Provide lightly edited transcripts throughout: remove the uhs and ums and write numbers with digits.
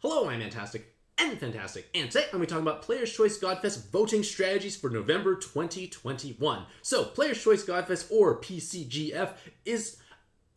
Hello, I'm Mantastic'c and Fantastic, and today I'm going to be talking about Player's Choice Godfest voting strategies for November 2021. So, Player's Choice Godfest, or PCGF, is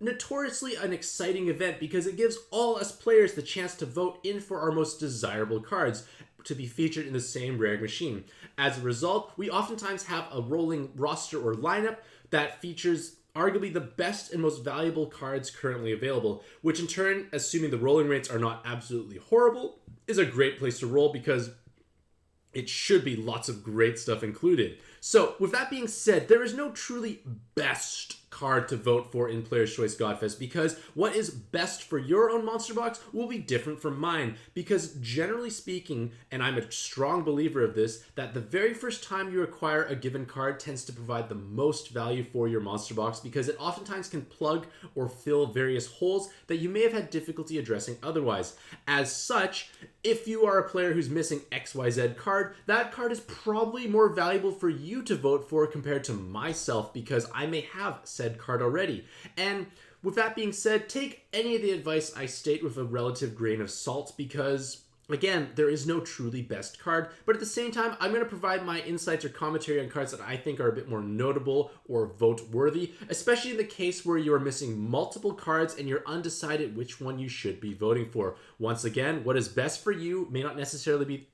notoriously an exciting event because it gives all us players the chance to vote in for our most desirable cards to be featured in the same rare machine. As a result, we oftentimes have a rolling roster or lineup that features arguably the best and most valuable cards currently available, which in turn, assuming the rolling rates are not absolutely horrible, is a great place to roll because it should be lots of great stuff included. So, with that being said, there is no truly best card to vote for in Player's Choice Godfest because what is best for your own monster box will be different from mine, because generally speaking, and I'm a strong believer of this, that the very first time you acquire a given card tends to provide the most value for your monster box because it oftentimes can plug or fill various holes that you may have had difficulty addressing otherwise. As such, if you are a player who's missing XYZ card, that card is probably more valuable for you to vote for compared to myself because I may have said card already. And with that being said, take any of the advice I state with a relative grain of salt because, again, there is no truly best card, but at the same time, I'm going to provide my insights or commentary on cards that I think are a bit more notable or vote-worthy, especially in the case where you are missing multiple cards and you're undecided which one you should be voting for. Once again, what is best for you may not necessarily be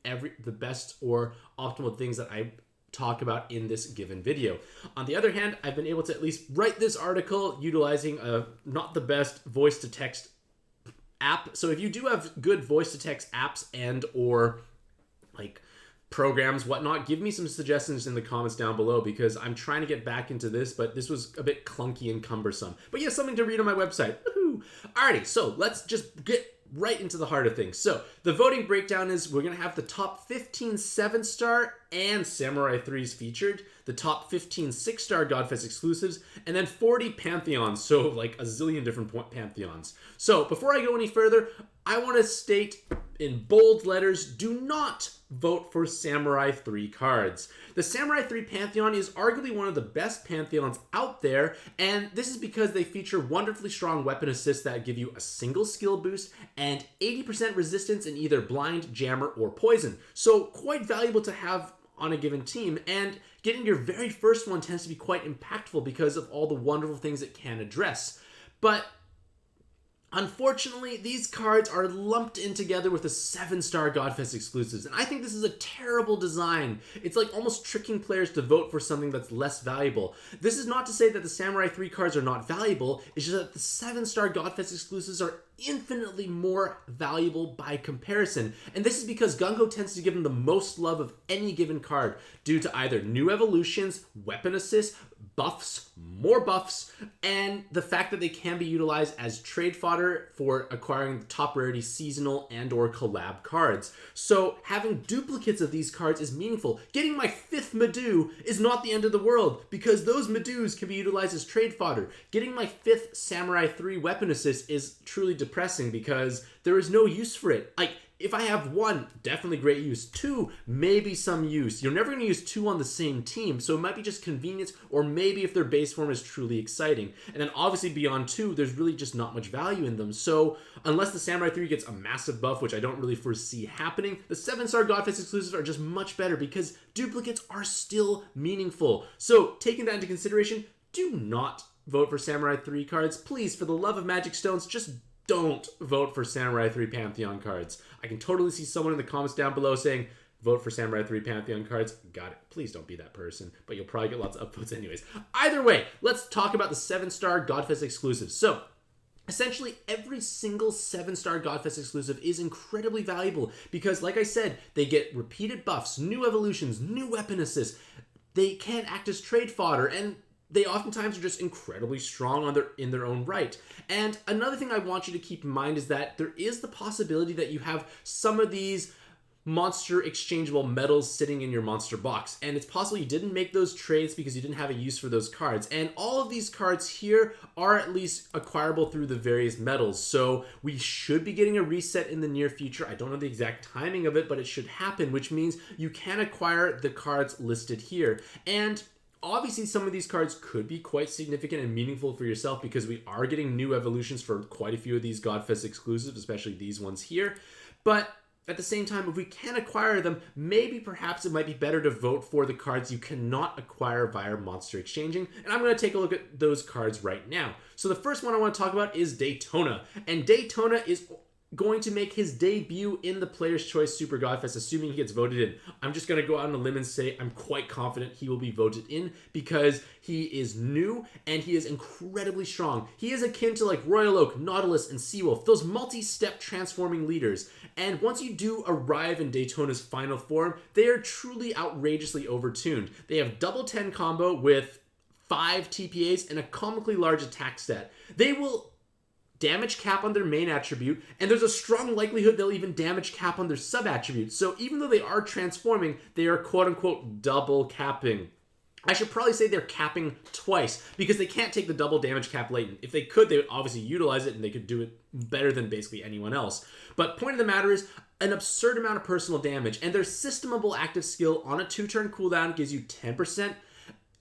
the best or optimal things that I talk about in this given video. On the other hand, I've been able to at least write this article utilizing a not the best voice-to-text app. So if you do have good voice-to-text apps and or like programs, whatnot, give me some suggestions in the comments down below because I'm trying to get back into this, but this was a bit clunky and cumbersome. But yeah, something to read on my website. Woohoo! Alrighty, so let's just get right into the heart of things. So the voting breakdown is we're going to have the top 15 7-star and Samurai 3s featured, the top 15 6-star Godfest exclusives, and then 40 Pantheons, so like a zillion different Pantheons. So before I go any further, I want to state in bold letters, do not vote for Samurai 3 cards. The Samurai 3 Pantheon is arguably one of the best Pantheons out there, and this is because they feature wonderfully strong weapon assists that give you a single skill boost and 80% resistance in either blind, jammer, or poison. So quite valuable to have on a given team, and getting your very first one tends to be quite impactful because of all the wonderful things it can address. But unfortunately, these cards are lumped in together with the 7-star Godfest exclusives, and I think this is a terrible design. It's like almost tricking players to vote for something that's less valuable. This is not to say that the Samurai 3 cards are not valuable, it's just that the 7-star Godfest exclusives are infinitely more valuable by comparison, and this is because Gung-Ho tends to give them the most love of any given card due to either new evolutions, weapon assists, buffs, more buffs, and the fact that they can be utilized as trade fodder for acquiring top rarity seasonal and or collab cards. So having duplicates of these cards is meaningful. Getting my 5th Madoo is not the end of the world because those Madoos can be utilized as trade fodder. Getting my 5th Samurai 3 weapon assist is truly depressing because there is no use for it. Like, if I have 1, definitely great use. 2, maybe some use. You're never going to use 2 on the same team, so it might be just convenience, or maybe if their base form is truly exciting. And then obviously beyond 2, there's really just not much value in them. So unless the Samurai 3 gets a massive buff, which I don't really foresee happening, the 7-star Godfest exclusives are just much better because duplicates are still meaningful. So taking that into consideration, do not vote for Samurai 3 cards. Please, for the love of Magic Stones, just don't vote for Samurai 3 Pantheon cards. I can totally see someone in the comments down below saying, vote for Samurai 3 Pantheon cards. Got it. Please don't be that person, but you'll probably get lots of upvotes anyways. Either way, let's talk about the 7-star Godfest exclusives. So, essentially, every single 7-star Godfest exclusive is incredibly valuable because, like I said, they get repeated buffs, new evolutions, new weapon assists. They can act as trade fodder, and they oftentimes are just incredibly strong in their own right. And another thing I want you to keep in mind is that there is the possibility that you have some of these monster exchangeable medals sitting in your monster box. And it's possible you didn't make those trades because you didn't have a use for those cards. And all of these cards here are at least acquirable through the various medals. So we should be getting a reset in the near future. I don't know the exact timing of it, but it should happen, which means you can acquire the cards listed here. And obviously some of these cards could be quite significant and meaningful for yourself because we are getting new evolutions for quite a few of these Godfest exclusives, especially these ones here. But at the same time, if we can acquire them, maybe perhaps it might be better to vote for the cards you cannot acquire via monster exchanging. And I'm going to take a look at those cards right now. So the first one I want to talk about is Daytona. And Daytona is going to make his debut in the Player's Choice Super Godfest, assuming he gets voted in. I'm just going to go out on a limb and say I'm quite confident he will be voted in because he is new and he is incredibly strong. He is akin to like Royal Oak, Nautilus, and Seawolf, those multi-step transforming leaders. And once you do arrive in Daytona's final form, they are truly outrageously overtuned. They have double 10 combo with 5 TPAs and a comically large attack stat. They will damage cap on their main attribute, and there's a strong likelihood they'll even damage cap on their sub attribute. So even though they are transforming, they are quote-unquote double capping. I should probably say they're capping twice because they can't take the double damage cap latent. If they could, they would obviously utilize it and they could do it better than basically anyone else. But point of the matter is, an absurd amount of personal damage, and their systemable active skill on a 2-turn cooldown gives you 10%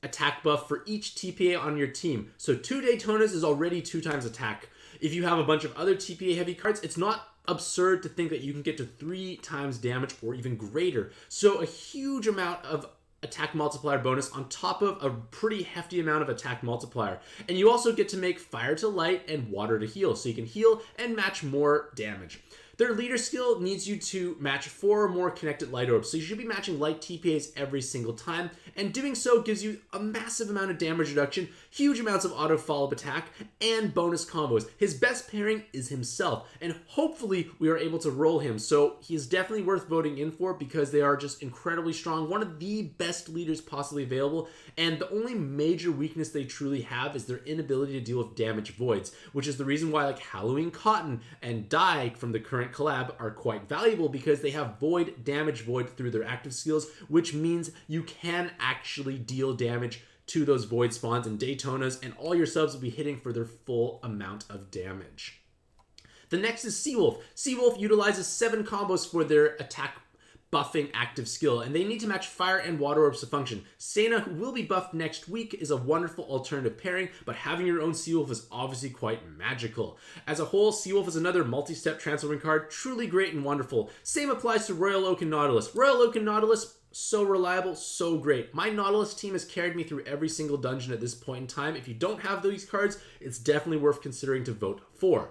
attack buff for each TPA on your team. So 2 Daytonas is already 2 times attack. If you have a bunch of other TPA heavy cards, it's not absurd to think that you can get to 3 times damage or even greater. So a huge amount of attack multiplier bonus on top of a pretty hefty amount of attack multiplier. And you also get to make fire to light and water to heal, so you can heal and match more damage. Their leader skill needs you to match 4 or more connected light orbs, so you should be matching light TPAs every single time, and doing so gives you a massive amount of damage reduction, huge amounts of auto follow-up attack, and bonus combos. His best pairing is himself, and hopefully we are able to roll him, so he is definitely worth voting in for because they are just incredibly strong, one of the best leaders possibly available, and the only major weakness they truly have is their inability to deal with damage voids, which is the reason why like Halloween Cotton and Dye from the current collab are quite valuable because they have void, damage void through their active skills, which means you can actually deal damage to those void spawns and Daytonas, and all your subs will be hitting for their full amount of damage. The next is Seawolf. Seawolf utilizes 7 combos for their attack buffing active skill, and they need to match fire and water orbs to function. Sena, who will be buffed next week, is a wonderful alternative pairing, but having your own Seawolf is obviously quite magical. As a whole, Seawolf is another multi-step transforming card, truly great and wonderful. Same applies to Royal Oak and Nautilus. Royal Oak and Nautilus, so reliable, so great. My Nautilus team has carried me through every single dungeon at this point in time. If you don't have these cards, it's definitely worth considering to vote for.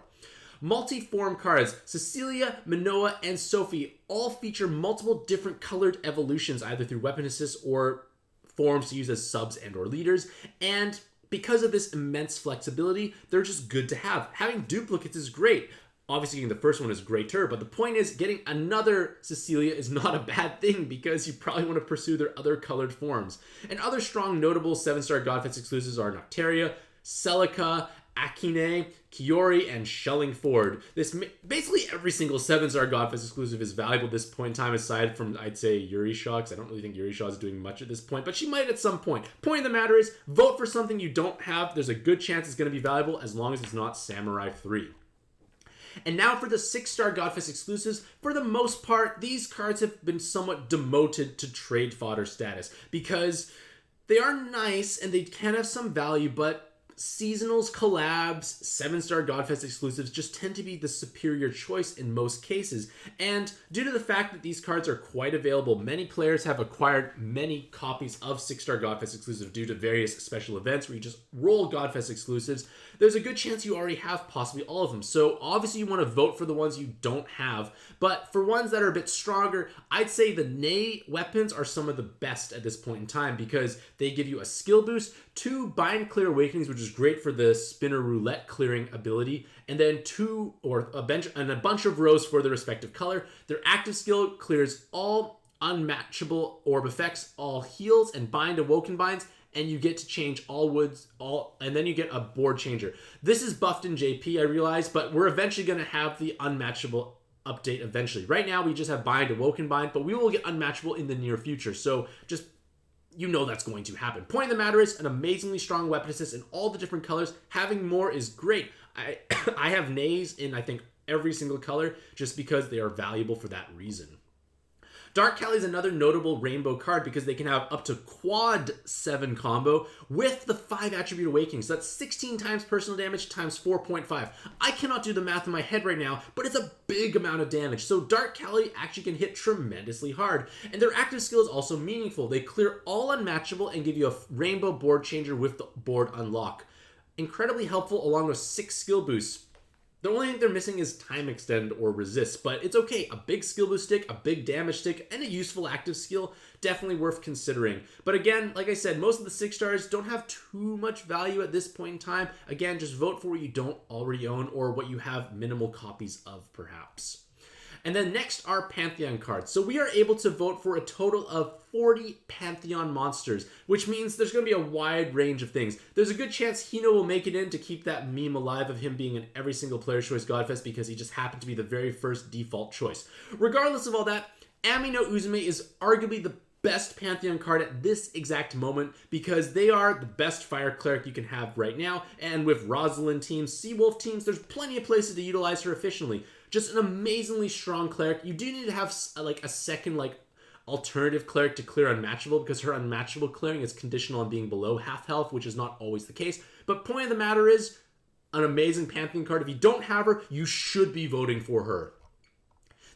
Multi-form cards, Cecilia, Minoa, and Sophie all feature multiple different colored evolutions, either through weapon assists or forms to use as subs and or leaders, and because of this immense flexibility, they're just good to have. Having duplicates is great. Obviously, getting the first one is greater, but the point is getting another Cecilia is not a bad thing because you probably want to pursue their other colored forms. And other strong, notable 7-star Godfest exclusives are Nocteria, Celica, Akine, Kiori, and Shelling Ford. Basically every single 7-star Godfest exclusive is valuable at this point in time, aside from, I'd say, Yuri Shaw, because I don't really think Yuri Shaw is doing much at this point, but she might at some point. Point of the matter is, vote for something you don't have. There's a good chance it's going to be valuable as long as it's not Samurai 3. And now for the 6-star Godfest exclusives. For the most part, these cards have been somewhat demoted to trade fodder status because they are nice and they can have some value, but seasonals, collabs, 7-star Godfest exclusives just tend to be the superior choice in most cases. And due to the fact that these cards are quite available, many players have acquired many copies of 6-star Godfest exclusive due to various special events where you just roll Godfest exclusives. There's a good chance you already have possibly all of them. So obviously you want to vote for the ones you don't have. But for ones that are a bit stronger, I'd say the Nay weapons are some of the best at this point in time because they give you a skill boost, 2 Bind Clear Awakenings, which is great for the spinner roulette clearing ability, and then a bunch of rows for the respective color. Their active skill clears all unmatchable orb effects, all heals, and bind awoken binds, and you get to change all woods, and then you get a board changer. This is buffed in JP, I realize, but we're eventually going to have the unmatchable update eventually. Right now, we just have bind awoken bind, but we will get unmatchable in the near future, so just you know that's going to happen. Point of the matter is, an amazingly strong weapon assist in all the different colors. Having more is great. I have nays in, I think, every single color just because they are valuable for that reason. Dark Cali is another notable rainbow card because they can have up to quad 7 combo with the 5 attribute awakening. So that's 16 times personal damage times 4.5. I cannot do the math in my head right now, but it's a big amount of damage. So Dark Cali actually can hit tremendously hard. And their active skill is also meaningful. They clear all unmatchable and give you a rainbow board changer with the board unlock. Incredibly helpful along with 6 skill boosts. The only thing they're missing is time extend or resist, but it's okay. A big skill boost stick, a big damage stick, and a useful active skill, definitely worth considering. But again, like I said, most of the 6 stars don't have too much value at this point in time. Again, just vote for what you don't already own or what you have minimal copies of, perhaps. And then next are Pantheon cards. So we are able to vote for a total of 40 Pantheon monsters, which means there's going to be a wide range of things. There's a good chance Hino will make it in to keep that meme alive of him being in every single Player's Choice Godfest because he just happened to be the very first default choice. Regardless of all that, Ami no Uzume is arguably the best Pantheon card at this exact moment because they are the best fire cleric you can have right now, and with Rosalind teams, Seawolf teams, there's plenty of places to utilize her efficiently. Just an amazingly strong cleric. You do need to have a second alternative cleric to clear unmatchable because her unmatchable clearing is conditional on being below half health, which is not always the case. But point of the matter is, an amazing Pantheon card. If you don't have her, you should be voting for her.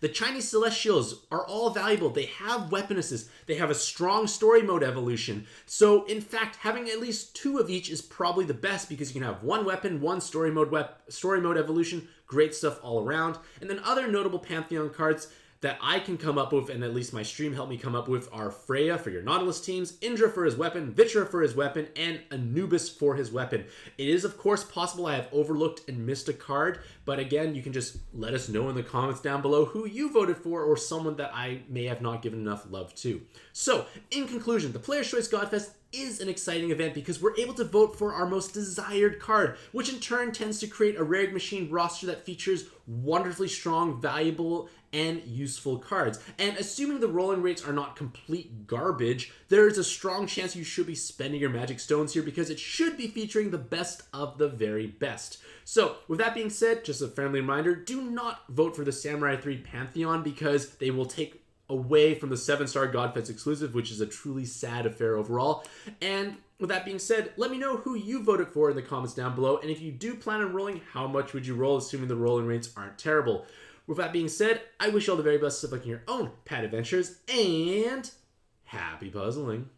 The Chinese Celestials are all valuable. They have weapon assist. They have a strong story mode evolution. So, in fact, having at least 2 of each is probably the best because you can have 1 weapon, 1 story mode evolution. Great stuff all around. And then other notable Pantheon cards that I can come up with, and at least my stream helped me come up with, are Freya for your Nautilus teams, Indra for his weapon, Vitra for his weapon, and Anubis for his weapon. It is, of course, possible I have overlooked and missed a card, but again, you can just let us know in the comments down below who you voted for or someone that I may have not given enough love to. So, in conclusion, the Player's Choice Godfest is an exciting event because we're able to vote for our most desired card, which in turn tends to create a Rare Machine roster that features wonderfully strong, valuable, and useful cards. And assuming the rolling rates are not complete garbage, there is a strong chance you should be spending your magic stones here because it should be featuring the best of the very best. So, with that being said, just a friendly reminder, do not vote for the Samurai 3 Pantheon because they will take away from the 7-star Godfest exclusive, which is a truly sad affair overall. And with that being said, let me know who you voted for in the comments down below, and if you do plan on rolling, how much would you roll, assuming the rolling rates aren't terrible. With that being said, I wish you all the very best of luck in your own pad adventures, and happy puzzling.